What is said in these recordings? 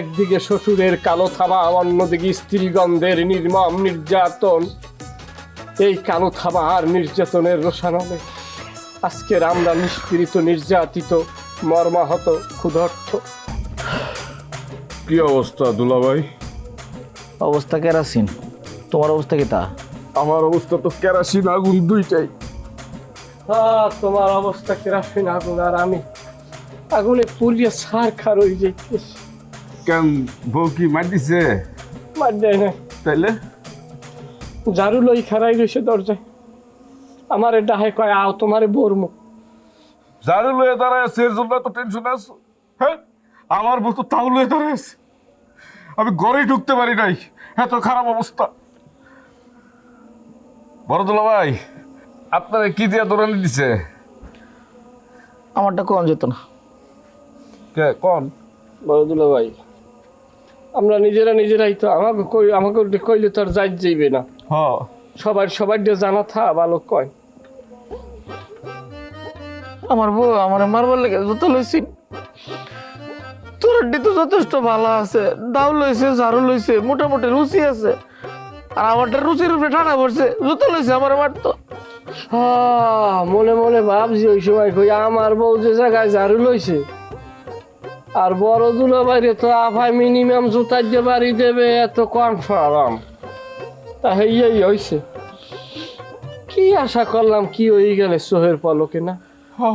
একদিকে শ্বশুরের কালো থাবা, অন্যদিকে স্ত্রীগন্ধের নির্মম নির্যাতন। এই কালো থাবা আর নির্যাতনের রোষানলে আজকের আমরা নিষ্পীড়িত, নির্যাতিত, মর্মাহত, ক্ষুধার্ত। কি অবস্থা দুলাভাই? অবস্থা কেরাসিন। তোমার অবস্থা কি তা? আমার অবস্থা তো কেরাসিন আগুন দুইটাই। তোমার অবস্থা কেরাসিন আগুন, আর আমি আগুনে পুড়িয়ে ছার খার হয়ে যাইতেছি। কেন বউ কি মার দিছে? মার দেয় না, তাইলে ঝাড়ু লই খারাই রয়েছে দরজায়। আমারে ডাহে কয় আও তোমারে বরমু। ঝাড়ু লয়ে দাঁড়ায় আছে, এর জন্য তো টেনশন আছো? হ্যাঁ, আমার বউ তো তাও লয়ে দাঁড়ায় আছে। আমি ঘরেই ঢুকতে পারি নাই, এত খারাপ অবস্থা। বড় দুলাভাই, আপনারা কি দিয়া দৌড়ানি দিছে? আমারটা কোন যেত না। কে কোন? বড়দুলা ভাই, আমরা নিজেরাই তো আমাকে কইলে তো আর যাই যাইবে না। হ্যাঁ, সবার দিয়ে জানা থা ভালো কয়। আমার বউ আমার মারবার লেগে জুতো লইছি। তোর তো যথেষ্ট ভালো আছে, দাও লইছে, ঝাড়ু লইছে, মোটামুটি রুচি আছে। আর আমারটা রুচির উপরে ঠান্ডা পড়ছে, জুতো লইছে আমার মারতো। মনে মনে ভাবছি ওই সময় কই আমার বউ যে জায়গায় ঝাড়ু লইছে, আর বড় দুলা বাইরে তো আফাই মিনিমাম জুতা দিয়ে বাড়ি দেবে, এত কনফার্ম। তা হেই হইছে। কি আশা করলাম কি হয়ে গেলে সোহের পলকে না।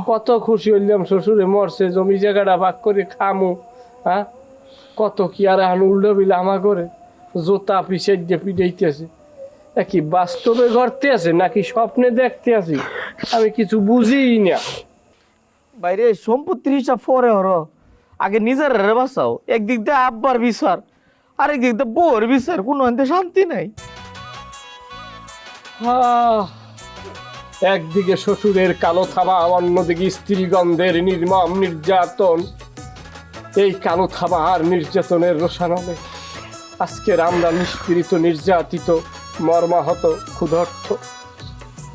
কত খুশি হইলাম শ্বশুরে মরছে, জমি জায়গাটা ভাগ করে খামু। হ্যাঁ, কত কি আর এখন উল্টো বিলে আমা করে জোতা পিছিয়ে দিয়ে পিটাইতেছে। কি বাস্তবে ঘরতে আছে নাকি স্বপ্নে দেখতে আছি, আমি কিছু বুঝি না। বাইরে সম্পত্তির হিসাব পরে হর, আগে নিজের রে বাঁচাও। একদিক দিয়ে আব্বার বিচার, আরেক দিক দিয়ে বউর বিচার, কোনো আনতে শান্তি নাই। একদিকে শ্বশুরের কালো থাবা, অন্যদিকে স্ত্রীগন্ধের নির্মম নির্যাতন। এই কালো থাবা আর নির্যাতনের রোষানলে আজকের আমরা নিষ্পীড়িত, নির্যাতিত, মর্মাহত, ক্ষুধার্ত।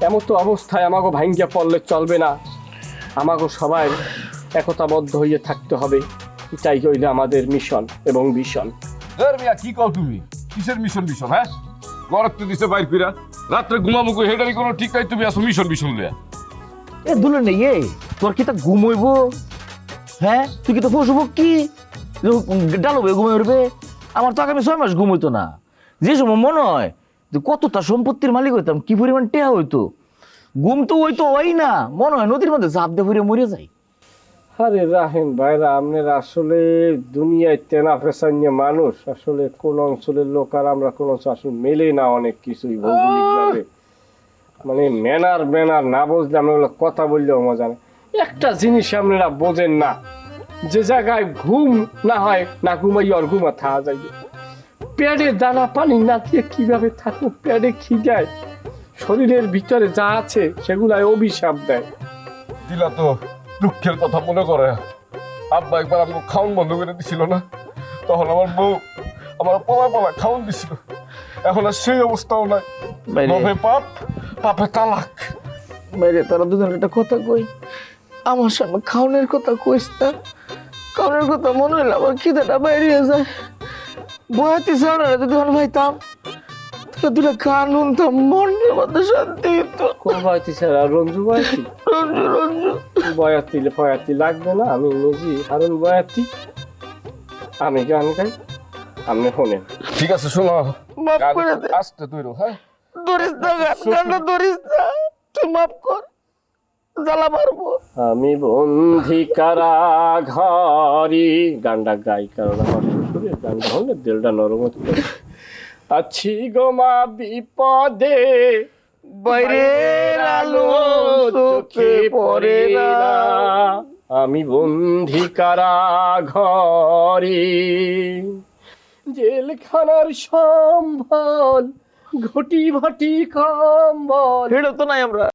এমতো অবস্থায় আমাকে ভাঙ্গিয়া পড়লে চলবে না। আমাকে সবাই একতাবদ্ধ হয়ে থাকতে হবে। এটাই হইলে আমাদের মিশন এবং ভিশন। মিয়া কি কও তুমি? কিসের মিশন মিশন? হ্যাঁ, গরত তো দিছে বাইর ফিরা, রাত্রে ঘুমামুকু হেডারি কোনো ঠিক নাই, তুমি আসো মিশন মিশন লইয়া। এ দুলে নেই, এ তোর কি তা ঘুমইব? হ্যাঁ, তুই কি তো পশু কি ডালবে ঘুমাই উঠবে? আমার তো আগামী 6 মাস ঘুম হইতো না। যে সময় মনে হয় যে কতটা সম্পত্তির মালিক হইতাম, কি পরিমাণ টেহা হইতো, ঘুম তো হইতো ওই না, মনে হয় নদীর মধ্যে ঝাঁপ দিয়ে পড়ে মরে যায়। আরে রাহেন ভাইরা, আপনার আসলে দুনিয়ায় তেনা ফেসান্য মানুষ, আসলে কোন অঞ্চলের লোক আর আমরা কোন আসলে মেলে না অনেক কিছুই ভৌগোলিকভাবে। মানে ম্যানার না বুঝলে আমরা কথা বললেও মজা নেই। একটা জিনিস আপনারা বোঝেন না, যে জায়গায় ঘুম না হয় না ঘুমাই আর ঘুমা থাকা যায়। পেটে দানা পানি না দিয়ে কিভাবে থাকুন? পেটে খিদায় শরীরের ভিতরে যা আছে সেগুলাই অভিশাপ দেয়। দিলা তো দুঃখের কথা মনে করে। আব্বা একবার আমাকে খাওয়ান বন্ধ করে দিছিল না, তখন আমার বউ আমার পলা খাওয়ান দিছিল। এখন আর সেই অবস্থাও নাই। লোভে পাপ, পাপে তালাক। বাইরে তারা দুজন একটা কথা কই, আমার সামনে খাওয়ানোর কথা কইস না। খাওয়ানোর কথা মনে হইলে আমার খিদেটা বাইরে যায়। বয়াতি ছাড়া যদি আমি ভাইতাম, তাহলে দুটা গান শুনতাম, মনের মধ্যে শান্তি হতো। কোন বয়াতি স্যার? আর রঞ্জু বয়াতি? রঞ্জু রঞ্জু বয়াতি লাগবে না, আমি নিজে হারুন বয়াতি। আমি গান গাই, আপনি শোনেন। ঠিক আছে, শোনো, মাফ করে দে। আসতে তৈরি। হ্যাঁ, ধরিস না গানটা, ধরিস না, তুই মাফ কর, জ্বালা মারবো। আমি বন্ধি কারাঘরি, গানটা গাই কারণ আমার শ্বশুরের গানটা হলে দিলটা নরম হতে পারে। আছি গোমা বিপদে, বাইরের আলো চোখে পড়ে না। আমি বন্ধি কারাঘরি, জেলখানার সম্বল, ঘটি ভাটি কম্বল। হেঁটে তো নাই আমরা,